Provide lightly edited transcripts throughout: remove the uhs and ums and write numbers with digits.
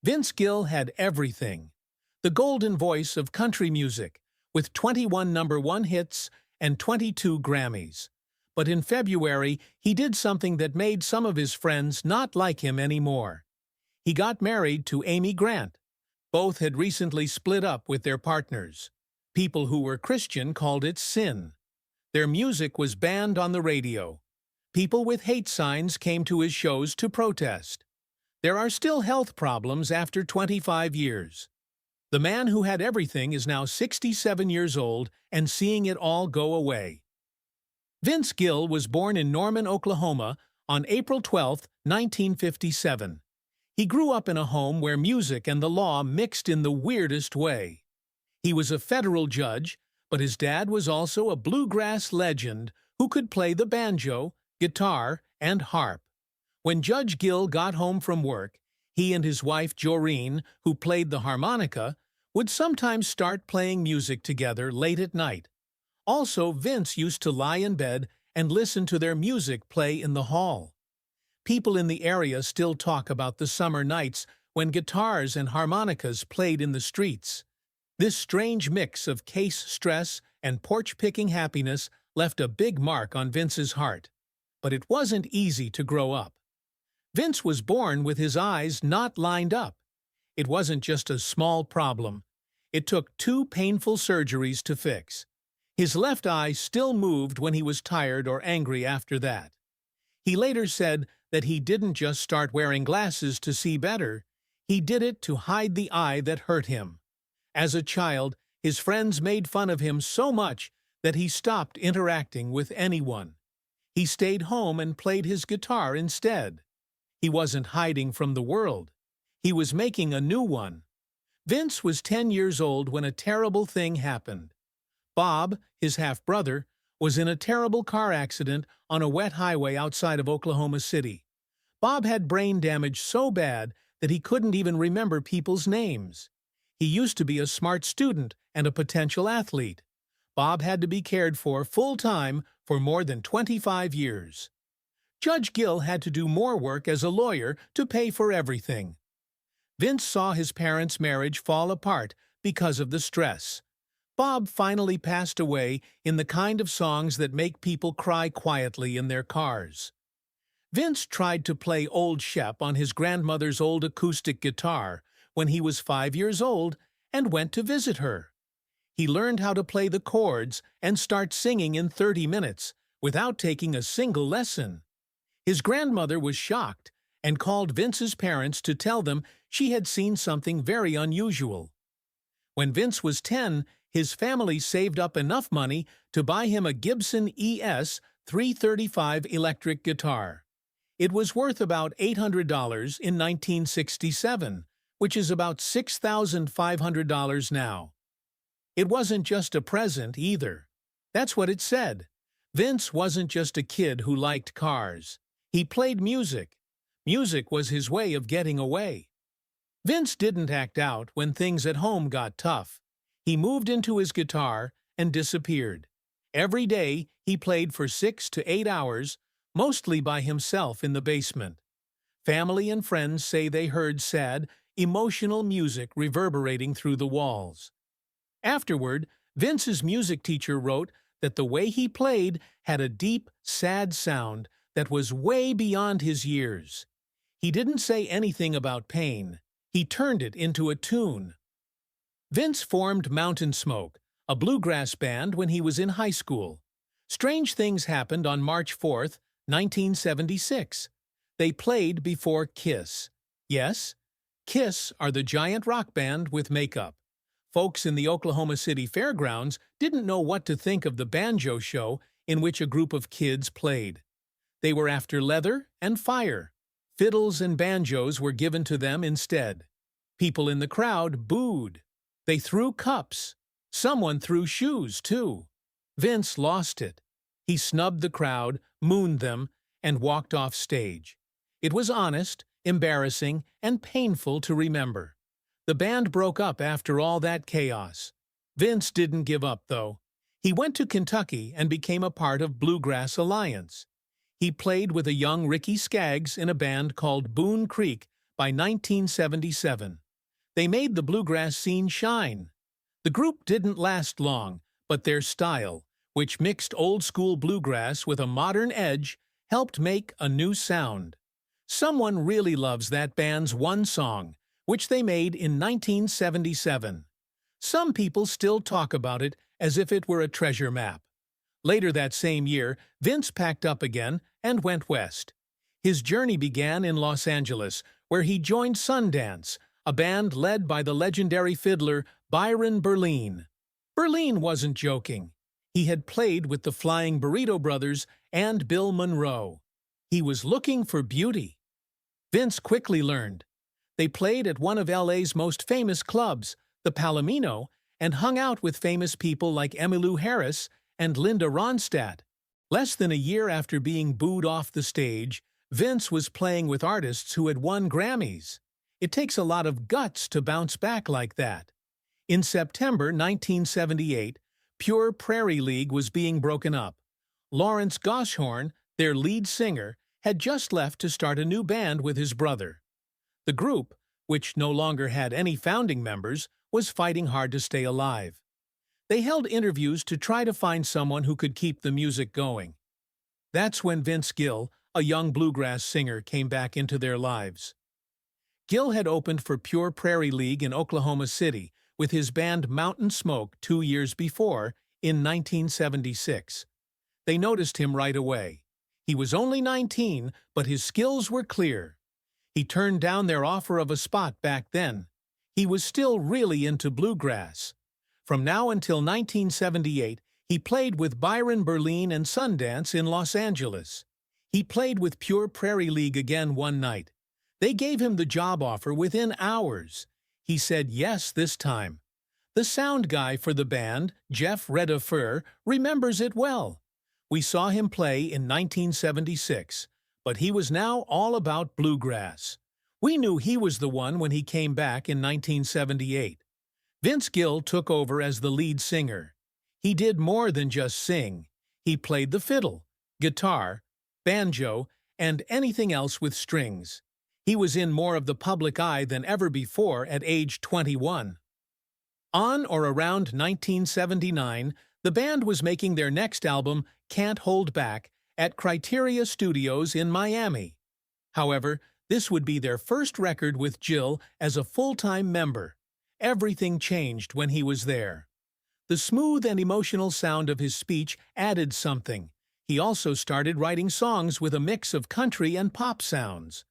Vince Gill had everything. The golden voice of country music, with 21 #1 hits and 22 Grammys. But in February, he did something that made some of his friends not like him anymore. He got married to Amy Grant. Both had recently split up with their partners. People who were Christian called it sin. Their music was banned on the radio. People with hate signs came to his shows to protest. There are still health problems after 25 years. The man who had everything is now 67 years old and seeing it all go away. Vince Gill was born in Norman, Oklahoma on April 12, 1957. He grew up in a home where music and the law mixed in the weirdest way. He was a federal judge, but his dad was also a bluegrass legend who could play the banjo, guitar, and harp. When Judge Gill got home from work, he and his wife Joreen, who played the harmonica, would sometimes start playing music together late at night. Also, Vince used to lie in bed and listen to their music play in the hall. People in the area still talk about the summer nights when guitars and harmonicas played in the streets. This strange mix of case stress and porch-picking happiness left a big mark on Vince's heart. But it wasn't easy to grow up. Vince was born with his eyes not lined up. It wasn't just a small problem. It took 2 painful surgeries to fix. His left eye still moved when he was tired or angry after that. He later said that he didn't just start wearing glasses to see better, he did it to hide the eye that hurt him. As a child, his friends made fun of him so much that he stopped interacting with anyone. He stayed home and played his guitar instead. He wasn't hiding from the world. He was making a new one. Vince was 10 years old when a terrible thing happened. Bob, his half-brother, was in a terrible car accident on a wet highway outside of Oklahoma City. Bob had brain damage so bad that he couldn't even remember people's names. He used to be a smart student and a potential athlete. Bob had to be cared for full-time for more than 25 years. Judge Gill had to do more work as a lawyer to pay for everything. Vince saw his parents' marriage fall apart because of the stress. Bob finally passed away in the kind of songs that make people cry quietly in their cars. Vince tried to play Old Shep on his grandmother's old acoustic guitar when he was 5 years old and went to visit her. He learned how to play the chords and start singing in 30 minutes without taking a single lesson. His grandmother was shocked and called Vince's parents to tell them she had seen something very unusual. When Vince was 10, his family saved up enough money to buy him a Gibson ES 335 electric guitar. It was worth about $800 in 1967, which is about $6,500 now. It wasn't just a present either. That's what it said. Vince wasn't just a kid who liked cars. He played music. Music was his way of getting away. Vince didn't act out when things at home got tough. He moved into his guitar and disappeared. Every day, he played for 6 to 8 hours, mostly by himself in the basement. Family and friends say they heard sad, emotional music reverberating through the walls. Afterward, Vince's music teacher wrote that the way he played had a deep, sad sound that was way beyond his years. He didn't say anything about pain. He turned it into a tune. Vince formed Mountain Smoke, a bluegrass band, when he was in high school. Strange things happened on March 4, 1976. They played before Kiss. Yes, Kiss are the giant rock band with makeup. Folks in the Oklahoma City Fairgrounds didn't know what to think of the banjo show in which a group of kids played. They were after leather and fire. Fiddles and banjos were given to them instead. People in the crowd booed. They threw cups. Someone threw shoes, too. Vince lost it. He snubbed the crowd, mooned them, and walked off stage. It was honest, embarrassing, and painful to remember. The band broke up after all that chaos. Vince didn't give up, though. He went to Kentucky and became a part of Bluegrass Alliance. He played with a young Ricky Skaggs in a band called Boone Creek by 1977. They made the bluegrass scene shine. The group didn't last long, but their style, which mixed old-school bluegrass with a modern edge, helped make a new sound. Someone really loves that band's one song, which they made in 1977. Some people still talk about it as if it were a treasure map. Later that same year, Vince packed up again and went west. His journey began in Los Angeles, where he joined Sundance, a band led by the legendary fiddler Byron Berlin. Berlin wasn't joking. He had played with the Flying Burrito Brothers and Bill Monroe. He was looking for beauty. Vince quickly learned. They played at one of LA's most famous clubs, the Palomino, and hung out with famous people like Emmylou Harris and Linda Ronstadt. Less than a year after being booed off the stage, Vince was playing with artists who had won Grammys. It takes a lot of guts to bounce back like that. In September 1978, Pure Prairie League was being broken up. Lawrence Goshorn, their lead singer, had just left to start a new band with his brother. The group, which no longer had any founding members, was fighting hard to stay alive. They held interviews to try to find someone who could keep the music going. That's when Vince Gill, a young bluegrass singer, came back into their lives. Gill had opened for Pure Prairie League in Oklahoma City with his band Mountain Smoke 2 years before, in 1976. They noticed him right away. He was only 19, but his skills were clear. He turned down their offer of a spot back then. He was still really into bluegrass. From now until 1978, he played with Byron Berlin and Sundance in Los Angeles. He played with Pure Prairie League again one night. They gave him the job offer within hours. He said yes this time. The sound guy for the band, Jeff Redefur, remembers it well. We saw him play in 1976, but he was now all about bluegrass. We knew he was the one when he came back in 1978. Vince Gill took over as the lead singer. He did more than just sing. He played the fiddle, guitar, banjo, and anything else with strings. He was in more of the public eye than ever before at age 21. On or around 1979, the band was making their next album, Can't Hold Back, at Criteria Studios in Miami. However, this would be their first record with Gill as a full-time member. Everything changed when he was there. The smooth and emotional sound of his speech added something. He also started writing songs with a mix of country and pop sounds.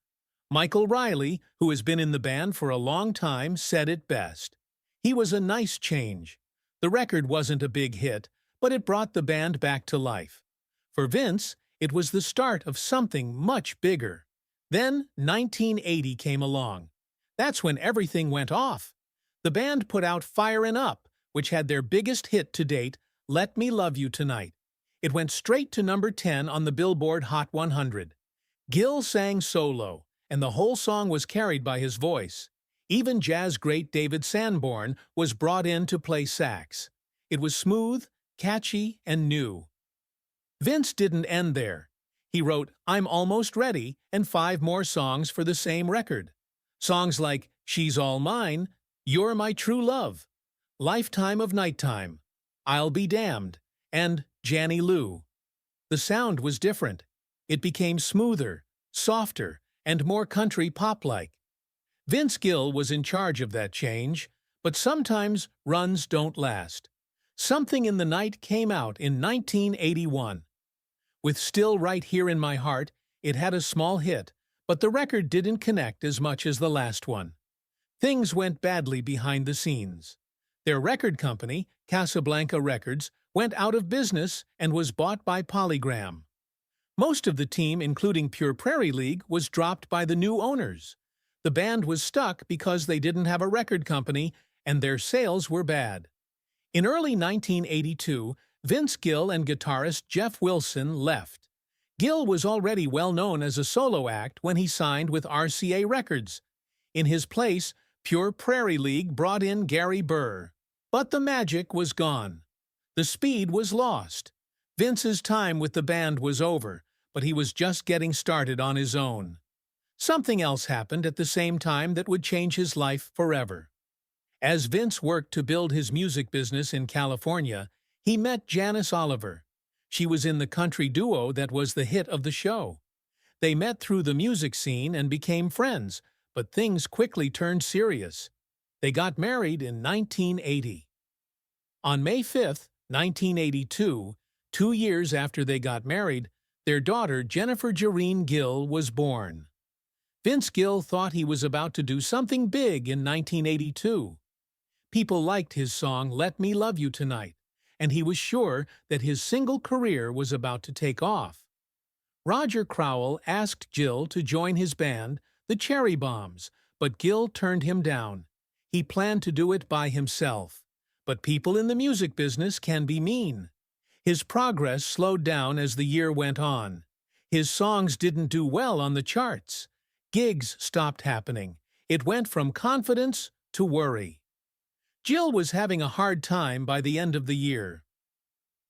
Michael Riley, who has been in the band for a long time, said it best. He was a nice change. The record wasn't a big hit, but it brought the band back to life. For Vince, it was the start of something much bigger. Then 1980 came along. That's when everything went off. The band put out Firin' Up, which had their biggest hit to date, Let Me Love You Tonight. It went straight to number 10 on the Billboard Hot 100. Gill sang solo, and the whole song was carried by his voice. Even jazz great David Sanborn was brought in to play sax. It was smooth, catchy, and new. Vince didn't end there. He wrote I'm Almost Ready and 5 more songs for the same record. Songs like She's All Mine, You're My True Love, Lifetime of Nighttime, I'll Be Damned, and Janny Lou. The sound was different. It became smoother, softer, and more country pop-like. Vince Gill was in charge of that change, but sometimes runs don't last. Something in the Night came out in 1981. With Still Right Here in My Heart, it had a small hit, but the record didn't connect as much as the last one. Things went badly behind the scenes. Their record company, Casablanca Records, went out of business and was bought by Polygram. Most of the team, including Pure Prairie League, was dropped by the new owners. The band was stuck because they didn't have a record company and their sales were bad. In early 1982, Vince Gill and guitarist Jeff Wilson left. Gill was already well known as a solo act when he signed with RCA Records. In his place, Pure Prairie League brought in Gary Burr. But the magic was gone. The speed was lost. Vince's time with the band was over, but he was just getting started on his own. Something else happened at the same time that would change his life forever. As Vince worked to build his music business in California, he met Janice Oliver. She was in the country duo that was the hit of the show. They met through the music scene and became friends, but things quickly turned serious. They got married in 1980. On May 5, 1982, 2 years after they got married, their daughter Jennifer Jareen Gill was born. Vince Gill thought he was about to do something big in 1982. People liked his song Let Me Love You Tonight, and he was sure that his single career was about to take off. Roger Crowell asked Gill to join his band, the Cherry Bombs, but Gill turned him down. He planned to do it by himself. But people in the music business can be mean. His progress slowed down as the year went on. His songs didn't do well on the charts. Gigs stopped happening. It went from confidence to worry. Gill was having a hard time by the end of the year.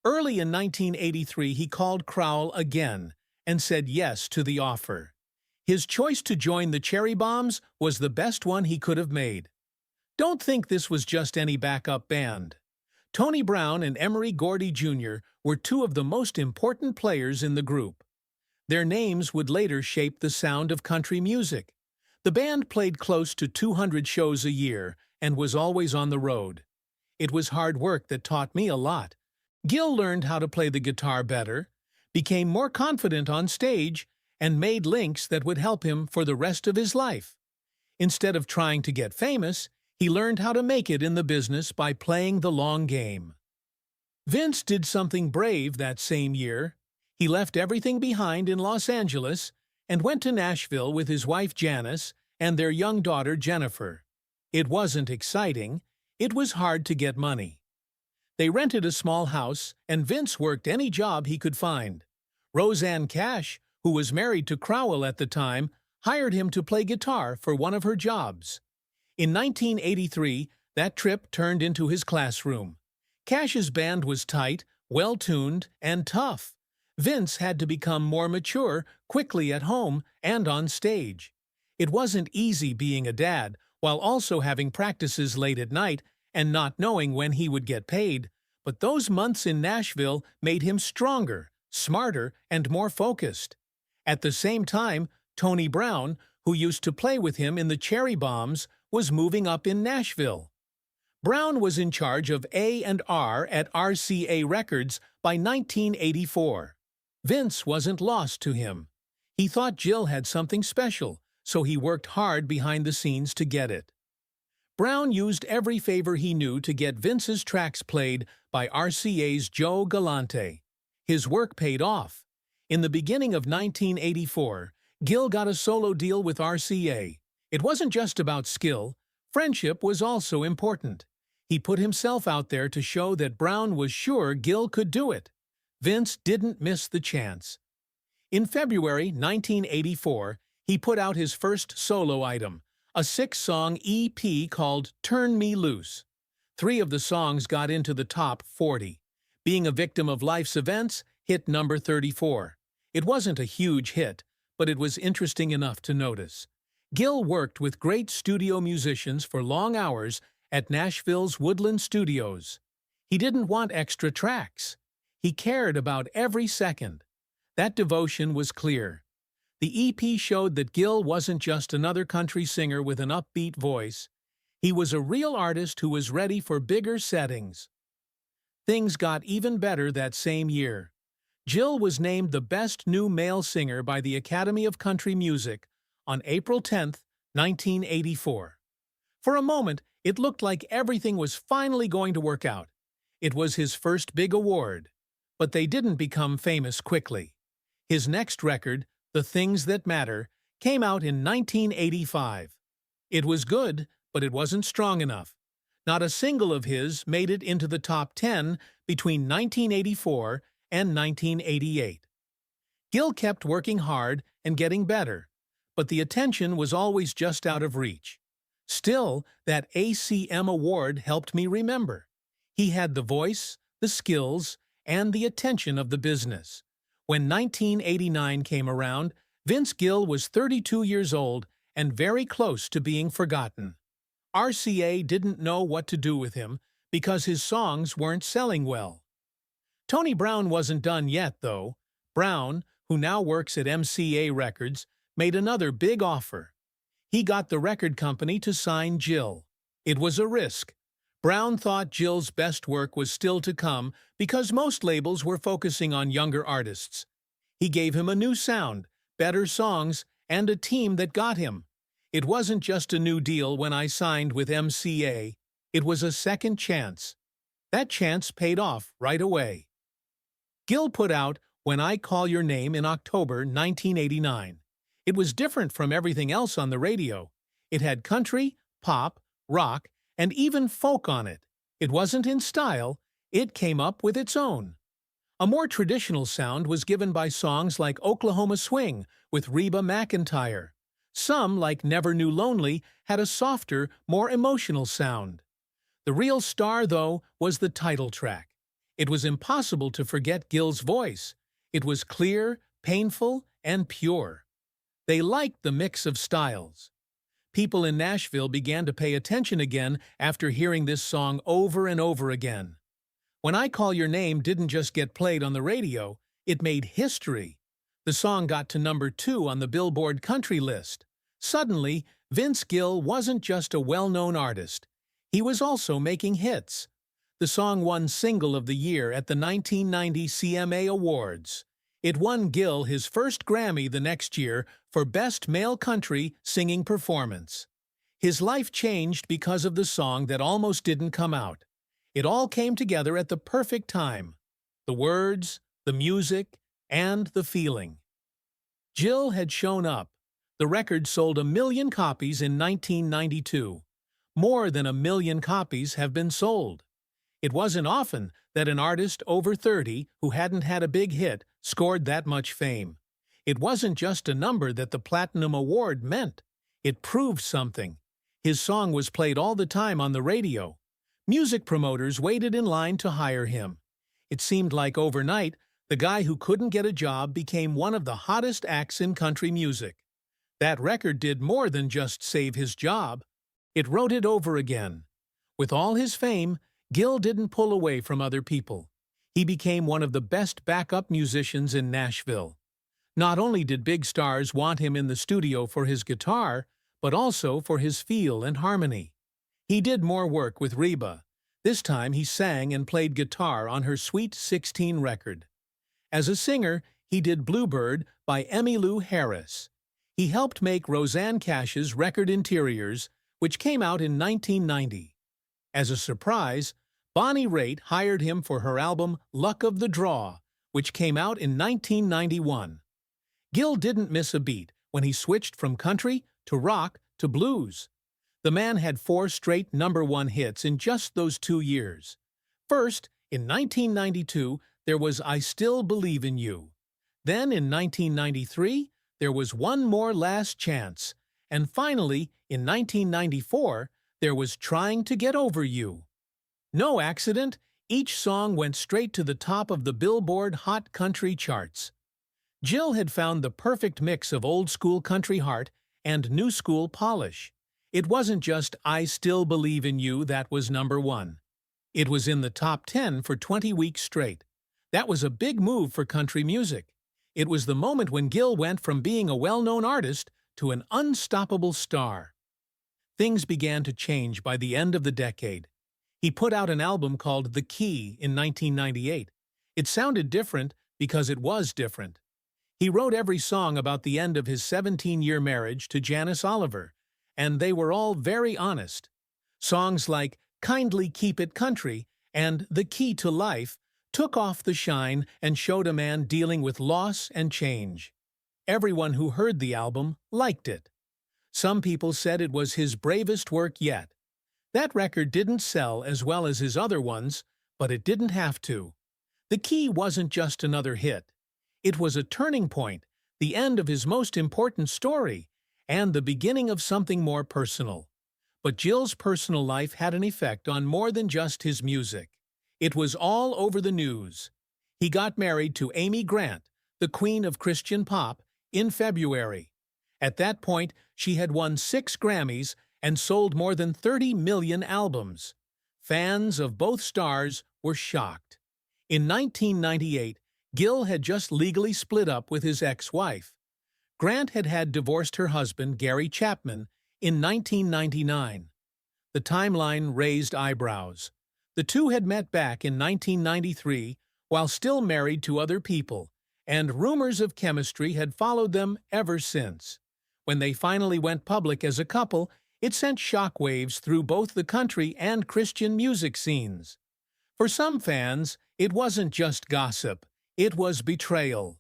Early in 1983, he called Crowell again and said yes to the offer. His choice to join the Cherry Bombs was the best one he could have made. Don't think this was just any backup band. Tony Brown and Emory Gordy Jr. were two of the most important players in the group. Their names would later shape the sound of country music. The band played close to 200 shows a year and was always on the road. It was hard work that taught me a lot. Gill learned how to play the guitar better, became more confident on stage, and made links that would help him for the rest of his life. Instead of trying to get famous, he learned how to make it in the business by playing the long game. Vince did something brave that same year. He left everything behind in Los Angeles and went to Nashville with his wife Janice and their young daughter Jennifer. It wasn't exciting. It was hard to get money. They rented a small house, and Vince worked any job he could find. Roseanne Cash, who was married to Crowell at the time, hired him to play guitar for one of her jobs. In 1983, that trip turned into his classroom. Cash's band was tight, well-tuned, and tough. Vince had to become more mature quickly at home and on stage. It wasn't easy being a dad, while also having practices late at night and not knowing when he would get paid, but those months in Nashville made him stronger, smarter, and more focused. At the same time, Tony Brown, who used to play with him in the Cherry Bombs, was moving up in Nashville. Brown was in charge of A&R at RCA Records by 1984. Vince wasn't lost to him. He thought Gill had something special, so he worked hard behind the scenes to get it. Brown used every favor he knew to get Vince's tracks played by RCA's Joe Galante. His work paid off. In the beginning of 1984, Gill got a solo deal with RCA. It wasn't just about skill. Friendship was also important. He put himself out there to show that Brown was sure Gill could do it. Vince didn't miss the chance. In February 1984, he put out his first solo item, a 6-song EP called Turn Me Loose. 3 of the songs got into the top 40. Being a victim of life's events hit number 34. It wasn't a huge hit, but it was interesting enough to notice. Gill worked with great studio musicians for long hours at Nashville's Woodland Studios. He didn't want extra tracks. He cared about every second. That devotion was clear. The EP showed that Gill wasn't just another country singer with an upbeat voice. He was a real artist who was ready for bigger settings. Things got even better that same year. Gill was named the best new male singer by the Academy of Country Music on April 10, 1984. For a moment, it looked like everything was finally going to work out. It was his first big award. But they didn't become famous quickly. His next record, The Things That Matter, came out in 1985. It was good, but it wasn't strong enough. Not a single of his made it into the top 10 between 1984 and 1988. Gill kept working hard and getting better, but the attention was always just out of reach. Still, that ACM Award helped me remember. He had the voice, the skills, and the attention of the business. When 1989 came around, Vince Gill was 32 years old and very close to being forgotten. RCA didn't know what to do with him because his songs weren't selling well. Tony Brown wasn't done yet, though. Brown, who now works at MCA Records, made another big offer. He got the record company to sign Gill. It was a risk. Brown thought Gill's best work was still to come because most labels were focusing on younger artists. He gave him a new sound, better songs, and a team that got him. It wasn't just a new deal when I signed with MCA. It was a second chance. That chance paid off right away. Gill put out When I Call Your Name in October 1989. It was different from everything else on the radio. It had country, pop, rock, and even folk on it. It wasn't in style, it came up with its own. A more traditional sound was given by songs like Oklahoma Swing with Reba McEntire. Some, like Never Knew Lonely, had a softer, more emotional sound. The real star, though, was the title track. It was impossible to forget Gill's voice. It was clear, painful, and pure. They liked the mix of styles. People in Nashville began to pay attention again after hearing this song over and over again. When I Call Your Name didn't just get played on the radio, it made history. The song got to number 2 on the Billboard country list. Suddenly, Vince Gill wasn't just a well-known artist. He was also making hits. The song won Single of the Year at the 1990 CMA Awards. It won Gill his first Grammy the next year for Best Male Country Singing Performance. His life changed because of the song that almost didn't come out. It all came together at the perfect time. The words, the music, and the feeling. Gill had shown up. The record sold 1 million copies in 1992. More than 1 million copies have been sold. It wasn't often that an artist over 30 who hadn't had a big hit scored that much fame. It wasn't just a number that the Platinum Award meant. It proved something. His song was played all the time on the radio. Music promoters waited in line to hire him. It seemed like overnight, the guy who couldn't get a job became one of the hottest acts in country music. That record did more than just save his job. It wrote it over again. With all his fame, Gill didn't pull away from other people. He became one of the best backup musicians in Nashville. Not only did big stars want him in the studio for his guitar, but also for his feel and harmony. He did more work with Reba. This time he sang and played guitar on her Sweet 16 record. As a singer, he did Bluebird by Emmylou Harris. He helped make Rosanne Cash's record Interiors, which came out in 1990. As a surprise, Bonnie Raitt hired him for her album Luck of the Draw, which came out in 1991. Gill didn't miss a beat when he switched from country to rock to blues. The man had 4 straight #1 hits in just those 2 years. First, in 1992, there was I Still Believe in You. Then in 1993, there was One More Last Chance. And finally, in 1994, there was Trying to Get Over You. No accident, each song went straight to the top of the Billboard Hot Country charts. Gill had found the perfect mix of old-school country heart and new-school polish. It wasn't just I Still Believe in You that was #1. It was in the top 10 for 20 weeks straight. That was a big move for country music. It was the moment when Gill went from being a well-known artist to an unstoppable star. Things began to change by the end of the decade. He put out an album called The Key in 1998. It sounded different because it was different. He wrote every song about the end of his 17-year marriage to Janice Oliver, and they were all very honest. Songs like Kindly Keep It Country and The Key to Life took off the shine and showed a man dealing with loss and change. Everyone who heard the album liked it. Some people said it was his bravest work yet. That record didn't sell as well as his other ones, but it didn't have to. The Key wasn't just another hit. It was a turning point, the end of his most important story, and the beginning of something more personal. But Gill's personal life had an effect on more than just his music. It was all over the news. He got married to Amy Grant, the queen of Christian pop, in February. At that point, she had won 6 Grammys and sold more than 30 million albums. Fans of both stars were shocked. In 1998, Gill had just legally split up with his ex-wife. Grant had divorced her husband, Gary Chapman, in 1999. The timeline raised eyebrows. The two had met back in 1993 while still married to other people, and rumors of chemistry had followed them ever since. When they finally went public as a couple, it sent shockwaves through both the country and Christian music scenes. For some fans, it wasn't just gossip, it was betrayal.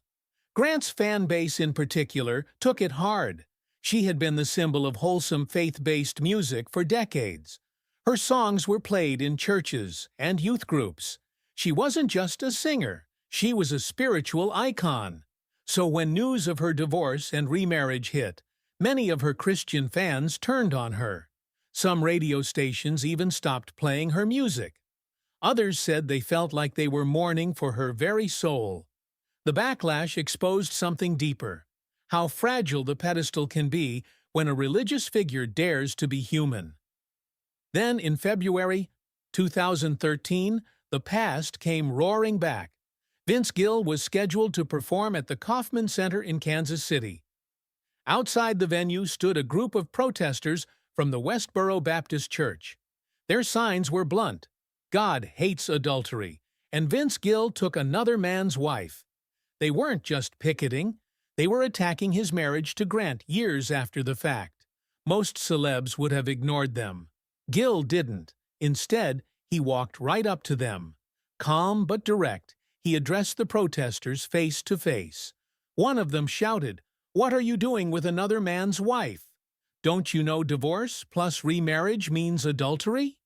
Grant's fan base in particular took it hard. She had been the symbol of wholesome faith-based music for decades. Her songs were played in churches and youth groups. She wasn't just a singer, she was a spiritual icon. So when news of her divorce and remarriage hit, many of her Christian fans turned on her. Some radio stations even stopped playing her music. Others said they felt like they were mourning for her very soul. The backlash exposed something deeper: how fragile the pedestal can be when a religious figure dares to be human. Then, in February 2013, the past came roaring back. Vince Gill was scheduled to perform at the Kauffman Center in Kansas City. Outside the venue stood a group of protesters from the Westboro Baptist Church. Their signs were blunt: "God hates adultery," and "Vince Gill took another man's wife." They weren't just picketing, they were attacking his marriage to Grant years after the fact. Most celebs would have ignored them. Gill didn't. Instead, he walked right up to them. Calm but direct, he addressed the protesters face to face. One of them shouted, "What are you doing with another man's wife? Don't you know divorce plus remarriage means adultery?"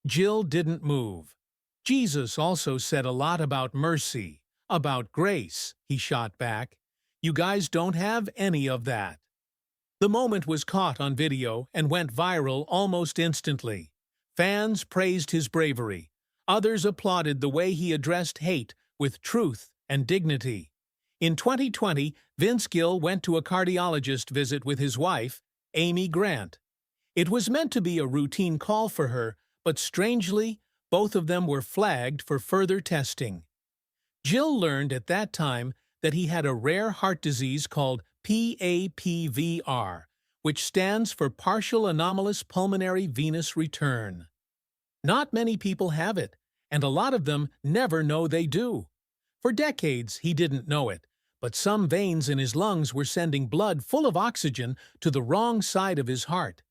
Gill didn't move. "Jesus also said a lot about mercy, about grace," he shot back. "You guys don't have any of that." The moment was caught on video and went viral almost instantly. Fans praised his bravery. Others applauded the way he addressed hate with truth and dignity. In 2020, Vince Gill went to a cardiologist visit with his wife, Amy Grant. It was meant to be a routine call for her, but strangely, both of them were flagged for further testing. Gill learned at that time that he had a rare heart disease called PAPVR, which stands for partial anomalous pulmonary venous return. Not many people have it, and a lot of them never know they do. For decades, he didn't know it, but some veins in his lungs were sending blood full of oxygen to the wrong side of his heart.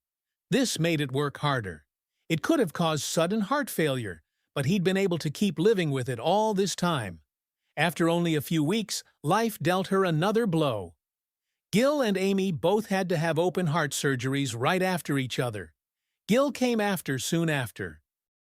This made it work harder. It could have caused sudden heart failure, but he'd been able to keep living with it all this time. After only a few weeks, life dealt her another blow. Gill and Amy both had to have open heart surgeries right after each other. Gill came soon after.